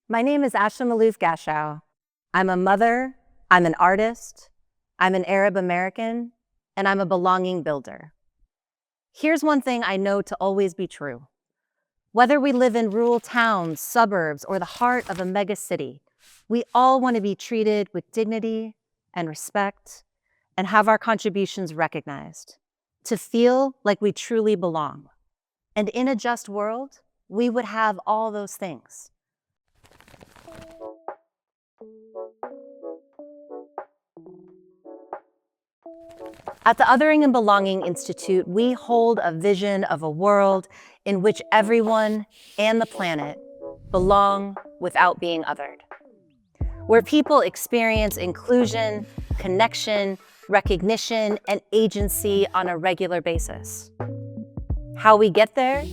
My name is Ashlin Malouf-Gashaw. I'm a mother, I'm an artist, I'm an Arab American, and I'm a belonging builder. Here's one thing I know to always be true. Whether we live in rural towns, suburbs, or the heart of a mega city, we all want to be treated with dignity and respect and have our contributions recognized, to feel like we truly belong. And in a just world, we would have all those things. At the Othering and Belonging Institute, we hold a vision of a world in which everyone and the planet belong without being othered, where people experience inclusion, connection, recognition, and agency on a regular basis. How we get there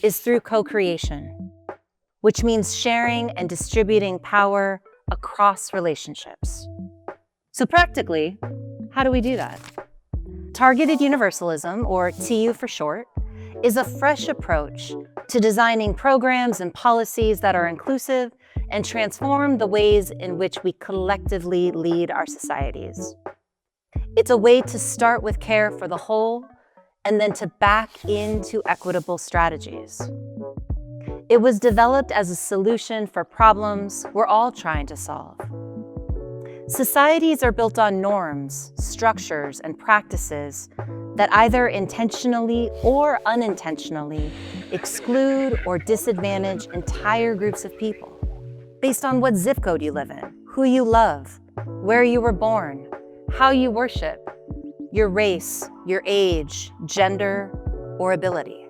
is through co-creation, which means sharing and distributing power across relationships. So practically, how do we do that? Targeted Universalism, or TU for short, is a fresh approach to designing programs and policies that are inclusive and transform the ways in which we collectively lead our societies. It's a way to start with care for the whole and then to back into equitable strategies. It was developed as a solution for problems we're all trying to solve. Societies are built on norms, structures, and practices that either intentionally or unintentionally exclude or disadvantage entire groups of people based on what zip code you live in, who you love, where you were born, how you worship, your race, your age, gender, or ability.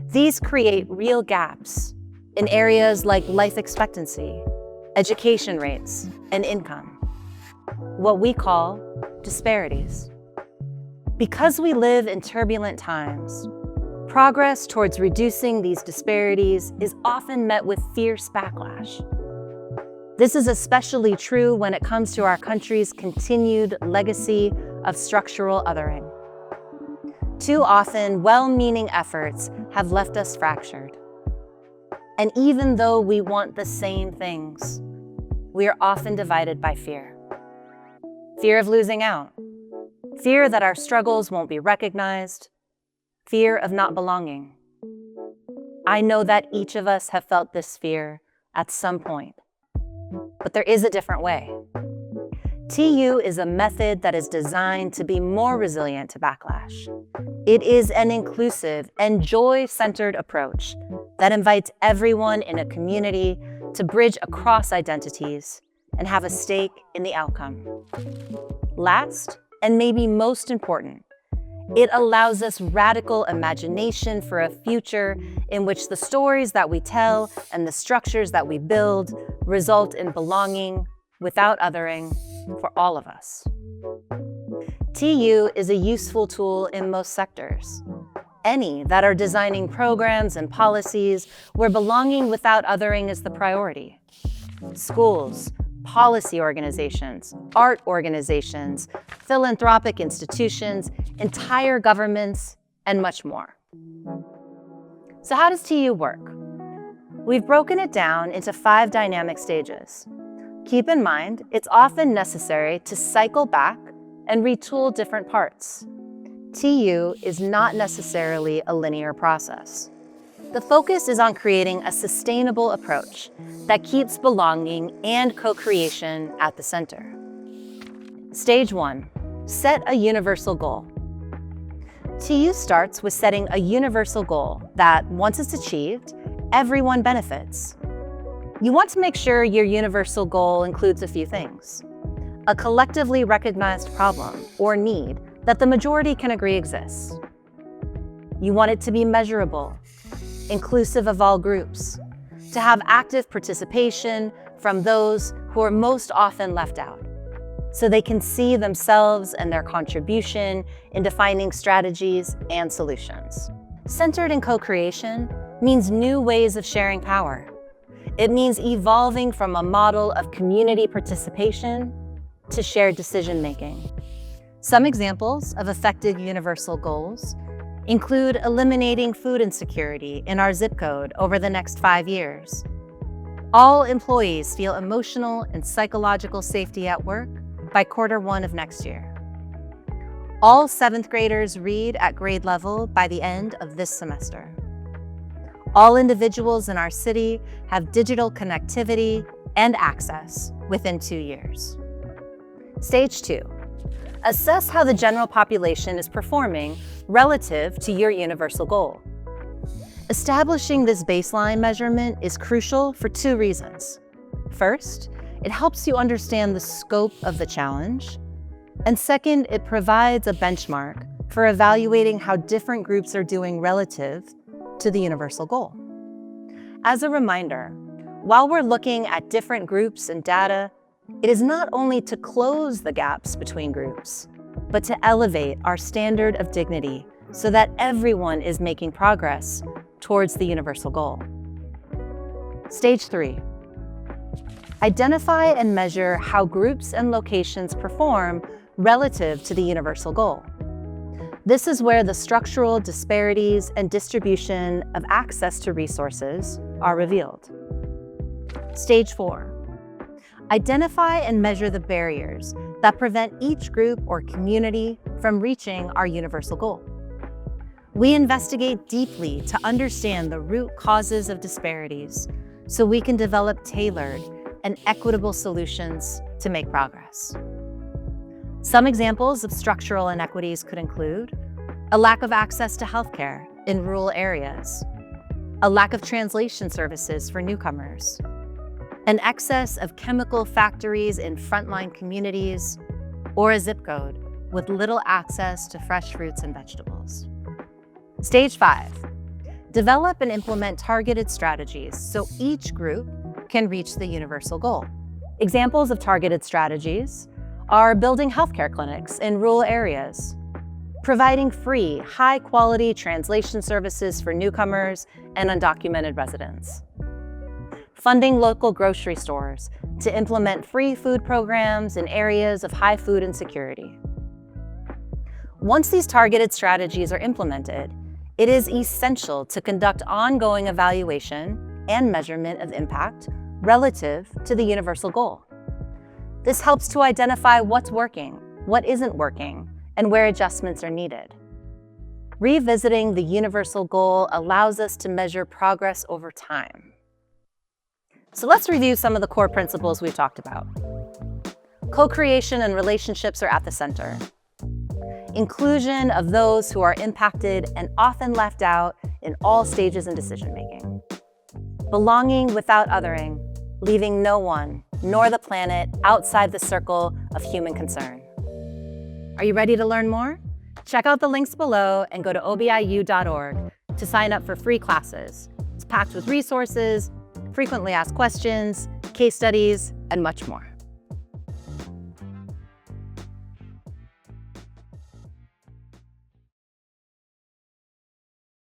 These create real gaps in areas like life expectancy, education rates, and income, what we call disparities. Because we live in turbulent times, progress towards reducing these disparities is often met with fierce backlash. This is especially true when it comes to our country's continued legacy of structural othering. Too often, well-meaning efforts have left us fractured. And even though we want the same things, we are often divided by fear. Fear of losing out, fear that our struggles won't be recognized, fear of not belonging. I know that each of us have felt this fear at some point, but there is a different way. TU is a method that is designed to be more resilient to backlash. It is an inclusive and joy-centered approach that invites everyone in a community to bridge across identities and have a stake in the outcome. Last, and maybe most important, it allows us radical imagination for a future in which the stories that we tell and the structures that we build result in belonging without othering for all of us. TU is a useful tool in most sectors, any that are designing programs and policies where belonging without othering is the priority. Schools, policy organizations, art organizations, philanthropic institutions, entire governments, and much more. So how does TU work? We've broken it down into 5 dynamic stages. Keep in mind, it's often necessary to cycle back and retool different parts. TU is not necessarily a linear process. The focus is on creating a sustainable approach that keeps belonging and co-creation at the center. Stage 1, set a universal goal. TU starts with setting a universal goal that, once it's achieved, everyone benefits. You want to make sure your universal goal includes a few things. A collectively recognized problem or need that the majority can agree exists. You want it to be measurable, inclusive of all groups, to have active participation from those who are most often left out, so they can see themselves and their contribution in defining strategies and solutions. Centered in co-creation means new ways of sharing power. It means evolving from a model of community participation to shared decision-making. Some examples of effective universal goals include eliminating food insecurity in our zip code over the next 5 years, All employees feel emotional and psychological safety at work by Q1 of next year. All 7th graders read at grade level by the end of this semester. All individuals in our city have digital connectivity and access within 2 years. Stage 2. Assess how the general population is performing relative to your universal goal. Establishing this baseline measurement is crucial for 2 reasons. First, it helps you understand the scope of the challenge. And second, it provides a benchmark for evaluating how different groups are doing relative to the universal goal. As a reminder, while we're looking at different groups and data, it is not only to close the gaps between groups, but to elevate our standard of dignity so that everyone is making progress towards the universal goal. Stage 3. Identify and measure how groups and locations perform relative to the universal goal. This is where the structural disparities and distribution of access to resources are revealed. Stage 4. Identify and measure the barriers that prevent each group or community from reaching our universal goal. We investigate deeply to understand the root causes of disparities so we can develop tailored and equitable solutions to make progress. Some examples of structural inequities could include a lack of access to healthcare in rural areas, a lack of translation services for newcomers, an excess of chemical factories in frontline communities, or a zip code with little access to fresh fruits and vegetables. Stage 5. Develop and implement targeted strategies so each group can reach the universal goal. Examples of targeted strategies are building healthcare clinics in rural areas, providing free, high-quality translation services for newcomers and undocumented residents, funding local grocery stores to implement free food programs in areas of high food insecurity. Once these targeted strategies are implemented, it is essential to conduct ongoing evaluation and measurement of impact relative to the universal goal. This helps to identify what's working, what isn't working, and where adjustments are needed. Revisiting the universal goal allows us to measure progress over time. So let's review some of the core principles we've talked about. Co-creation and relationships are at the center. Inclusion of those who are impacted and often left out in all stages in decision-making. Belonging without othering, leaving no one, nor the planet, outside the circle of human concern. Are you ready to learn more? Check out the links below and go to obiu.org to sign up for free classes. It's packed with resources, frequently asked questions, case studies, and much more.